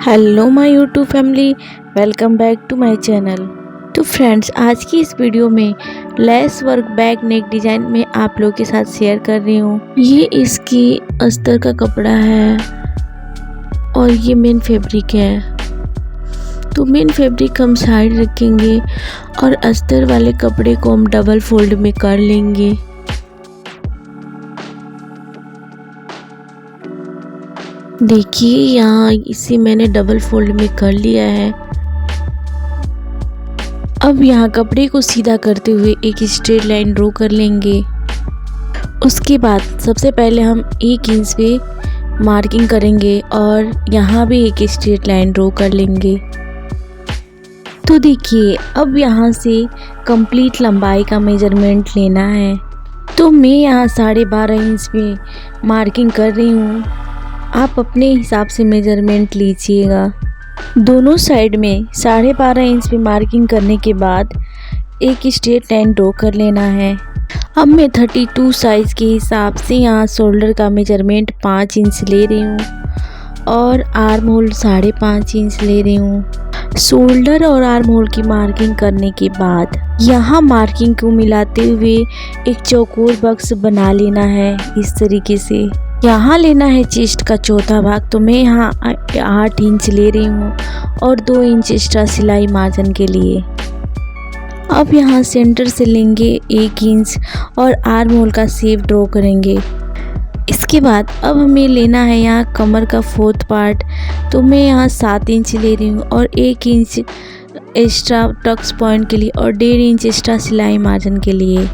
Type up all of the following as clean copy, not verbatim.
Hello my YouTube family, welcome back to my channel. तो friends, आज की इस वीडियो में lace work back neck design में आप लोग के साथ शेयर कर रही हूँ। ये इसकी अस्तर का कपड़ा है और ये मेन फैब्रिक है। तो मेन फैब्रिक हम साइड रखेंगे और अस्तर वाले कपड़े को हम डबल फोल्ड में कर लेंगे। देखिए, यहाँ इसे मैंने डबल फोल्ड में कर लिया है। अब यहाँ कपड़े को सीधा करते हुए एक स्ट्रेट लाइन ड्रॉ कर लेंगे। उसके बाद सबसे पहले हम 1 इंच पे मार्किंग करेंगे और यहाँ भी एक स्ट्रेट लाइन ड्रॉ कर लेंगे। तो देखिए, अब यहाँ से कंप्लीट लंबाई का मेजरमेंट लेना है। तो मैं यहाँ 12.5 इंच पे मार्किंग कर रही हूँ। आप अपने हिसाब से मेजरमेंट लीजिएगा। दोनों साइड में 12.5 इंच पे मार्किंग करने के बाद एक स्ट्रेट लाइन ड्रॉ कर लेना है। अब मैं 32 साइज़ के हिसाब से यहाँ शोल्डर का मेजरमेंट 5 इंच ले रही हूँ और आर्म होल 5.5 इंच ले रही हूँ। शोल्डर और आर्म होल की मार्किंग करने के बाद यहाँ मार्किंग को मिलाते हुए एक चौकोर बॉक्स बना लेना है। इस तरीके से यहाँ लेना है चेस्ट का चौथा भाग। तो मैं यहाँ 8 इंच ले रही हूँ और 2 इंच एक्स्ट्रा सिलाई मार्जिन के लिए। अब यहाँ सेंटर से लेंगे 1 इंच और आर्म होल का शेप ड्रॉ करेंगे। इसके बाद अब हमें लेना है यहाँ कमर का 4th पार्ट। तो मैं यहाँ 7 इंच ले रही हूँ और 1 इंच एक्स्ट्रा टक्स पॉइंट के लिए और 1.5 इंच एक्स्ट्रा सिलाई मार्जिन के लिए।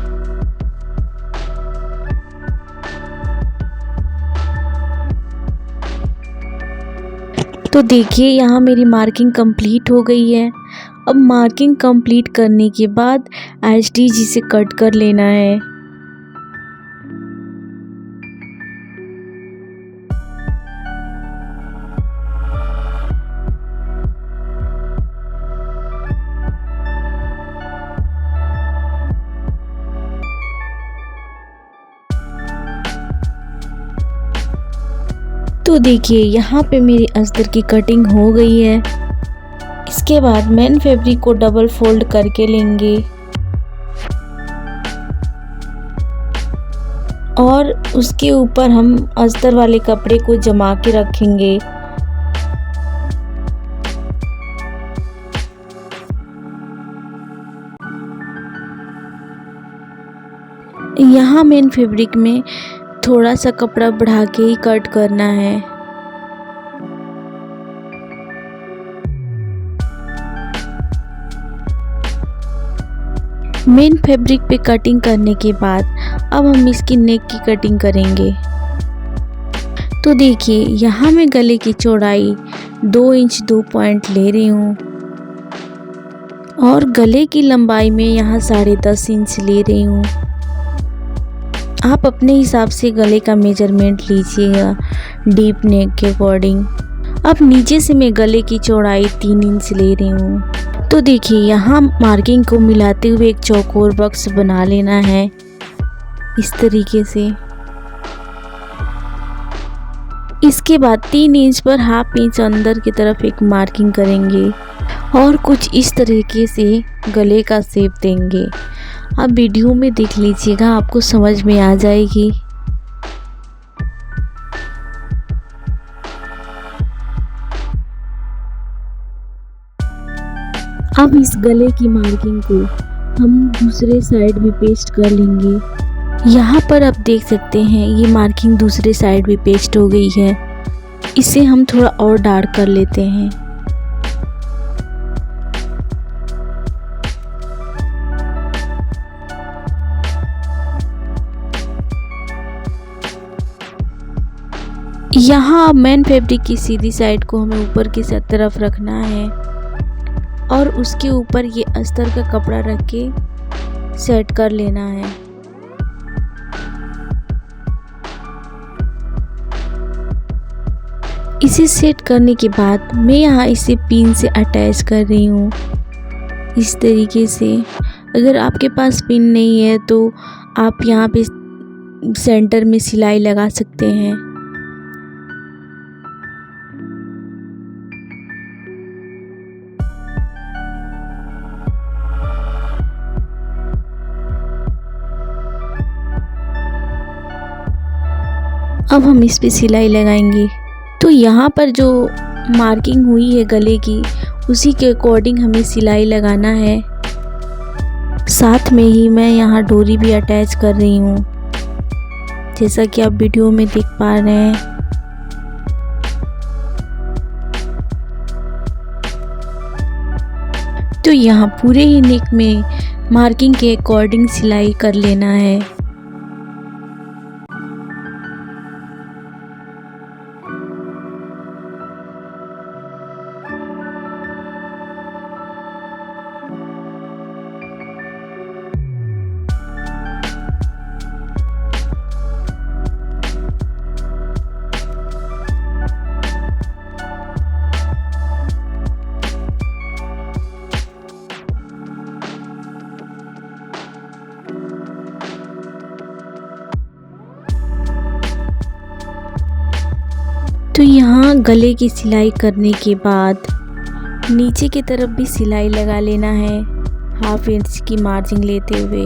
तो देखिए, यहाँ मेरी मार्किंग कंप्लीट हो गई है। अब मार्किंग कंप्लीट करने के बाद एचडीज से कट कर लेना है। तो देखिए, यहाँ पे मेरी अस्तर की कटिंग हो गई है। इसके बाद मेन फैब्रिक को डबल फोल्ड करके लेंगे और उसके ऊपर हम अस्तर वाले कपड़े को जमा के रखेंगे। यहाँ मेन फैब्रिक में थोड़ा सा कपड़ा बढ़ा के ही कट करना है। मेन फैब्रिक पे कटिंग करने के बाद अब हम इसकी नेक की कटिंग करेंगे। तो देखिए, यहाँ मैं गले की चौड़ाई 2 इंच 2 पॉइंट ले रही हूँ और गले की लंबाई में यहाँ 10.5 इंच ले रही हूँ। आप अपने हिसाब से गले का मेजरमेंट लीजिएगा डीप नेक के अकॉर्डिंग। अब नीचे से मैं गले की चौड़ाई 3 इंच ले रही हूँ। तो देखिए, यहाँ मार्किंग को मिलाते हुए एक चौकोर बॉक्स बना लेना है इस तरीके से। इसके बाद 3 इंच पर हाफ इंच अंदर की तरफ एक मार्किंग करेंगे और कुछ इस तरीके से गले का शेप देंगे। आप वीडियो में देख लीजिएगा, आपको समझ में आ जाएगी। अब इस गले की मार्किंग को हम दूसरे साइड भी पेस्ट कर लेंगे। यहाँ पर आप देख सकते हैं, ये मार्किंग दूसरे साइड भी पेस्ट हो गई है। इसे हम थोड़ा और डार्क कर लेते हैं। यहाँ मेन फैब्रिक की सीधी साइड को हमें ऊपर की तरफ रखना है और उसके ऊपर ये अस्तर का कपड़ा रख के सेट कर लेना है। इसे सेट करने के बाद मैं यहाँ इसे पिन से अटैच कर रही हूँ इस तरीके से। अगर आपके पास पिन नहीं है तो आप यहाँ पे सेंटर में सिलाई लगा सकते हैं। अब हम इस पे सिलाई लगाएंगे। तो यहाँ पर जो मार्किंग हुई है गले की, उसी के अकॉर्डिंग हमें सिलाई लगाना है। साथ में ही मैं यहाँ डोरी भी अटैच कर रही हूँ, जैसा कि आप वीडियो में देख पा रहे हैं। तो यहाँ पूरे ही नेक में मार्किंग के अकॉर्डिंग सिलाई कर लेना है। तो यहाँ गले की सिलाई करने के बाद नीचे की तरफ भी सिलाई लगा लेना है, 1/2 इंच की मार्जिन लेते हुए।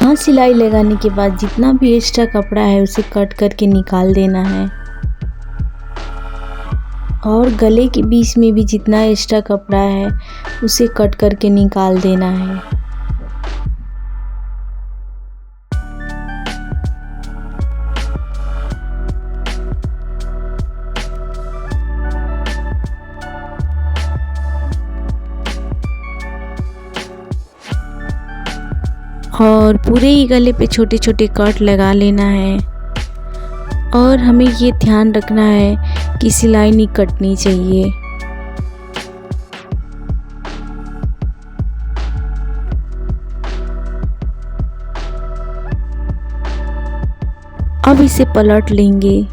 यहाँ सिलाई लगाने के बाद जितना भी एक्स्ट्रा कपड़ा है उसे कट करके निकाल देना है, और गले के बीच में भी जितना एक्स्ट्रा कपड़ा है उसे कट करके निकाल देना है। और पूरे ही गले पे छोटे छोटे कट लगा लेना है, और हमें ये ध्यान रखना है कि सिलाई नहीं कटनी चाहिए। अब इसे पलट लेंगे।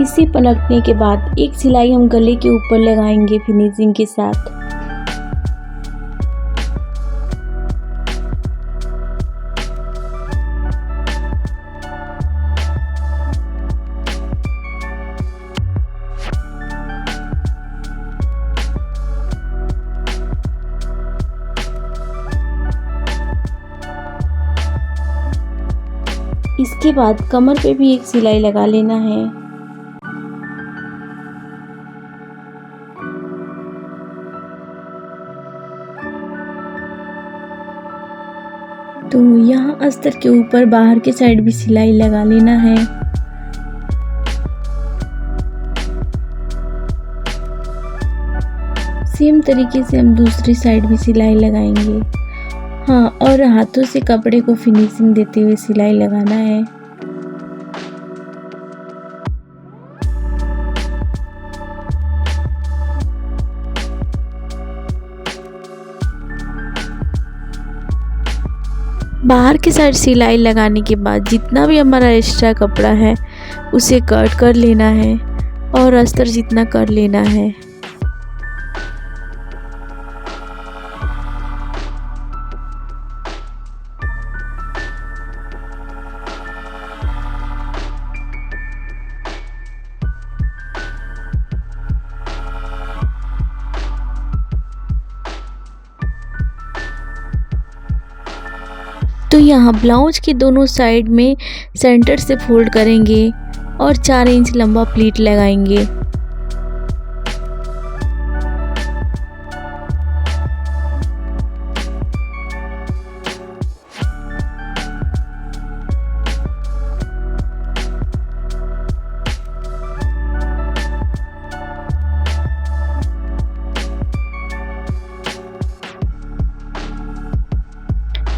इसे पलटने के बाद एक सिलाई हम गले के ऊपर लगाएंगे फिनिशिंग के साथ। इसके बाद कमर पे भी एक सिलाई लगा लेना है। तो यहाँ अस्तर के ऊपर बाहर के साइड भी सिलाई लगा लेना है। सेम तरीके से हम दूसरी साइड भी सिलाई लगाएंगे। हाँ, और हाथों से कपड़े को फिनिशिंग देते हुए सिलाई लगाना है। बाहर की साइड सिलाई लगाने के बाद जितना भी हमारा एक्स्ट्रा कपड़ा है उसे कट कर लेना है, और अस्तर जितना कर लेना है। तो यहाँ ब्लाउज के दोनों साइड में सेंटर से फोल्ड करेंगे और 4 इंच लंबा प्लीट लगाएंगे।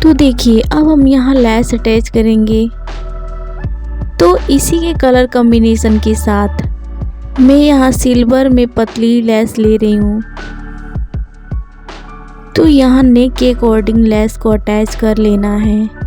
तो देखिए अब हम यहाँ लैस अटैच करेंगे। इसी के कलर कॉम्बिनेशन के साथ मैं यहाँ सिल्वर में पतली लेस ले रही हूँ। तो यहाँ नेक के अकॉर्डिंग लेस को अटैच कर लेना है।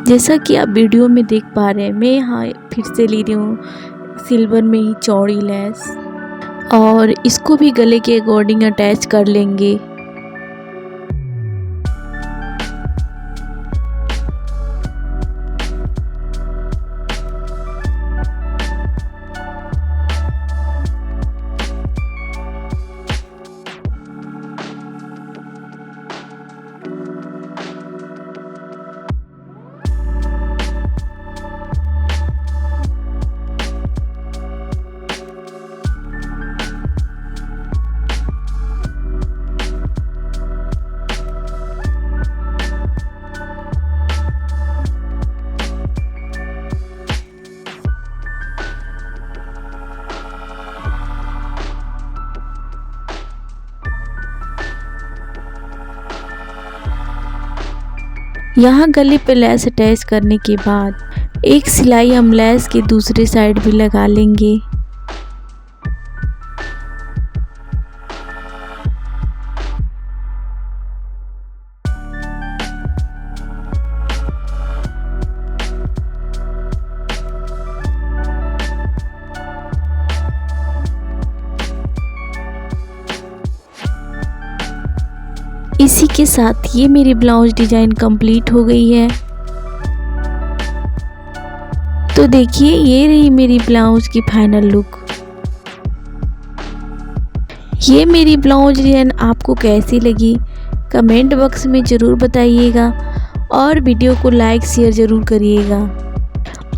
जैसा कि आप वीडियो में देख पा रहे हैं, मैं यहाँ फिर से ले रही हूँ सिल्वर में ही चौड़ी लेस और इसको भी गले के अकॉर्डिंग अटैच कर लेंगे। यहाँ गले पे लेस अटैच करने के बाद एक सिलाई हम लेस के दूसरे साइड भी लगा लेंगे। इसी के साथ ये मेरी ब्लाउज डिजाइन कंप्लीट हो गई है। तो देखिए ये रही मेरी ब्लाउज की फाइनल लुक। ये मेरी ब्लाउज डिजाइन आपको कैसी लगी कमेंट बॉक्स में ज़रूर बताइएगा और वीडियो को लाइक शेयर ज़रूर करिएगा।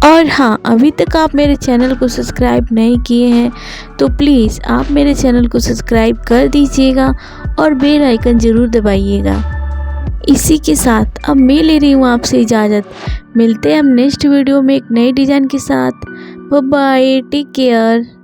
और हाँ, अभी तक आप मेरे चैनल को सब्सक्राइब नहीं किए हैं तो प्लीज़ आप मेरे चैनल को सब्सक्राइब कर दीजिएगा और बेल आइकन ज़रूर दबाइएगा। इसी के साथ अब मैं ले रही हूँ आपसे इजाज़त। मिलते हैं हम नेक्स्ट वीडियो में एक नए डिज़ाइन के साथ। Bye bye, take care.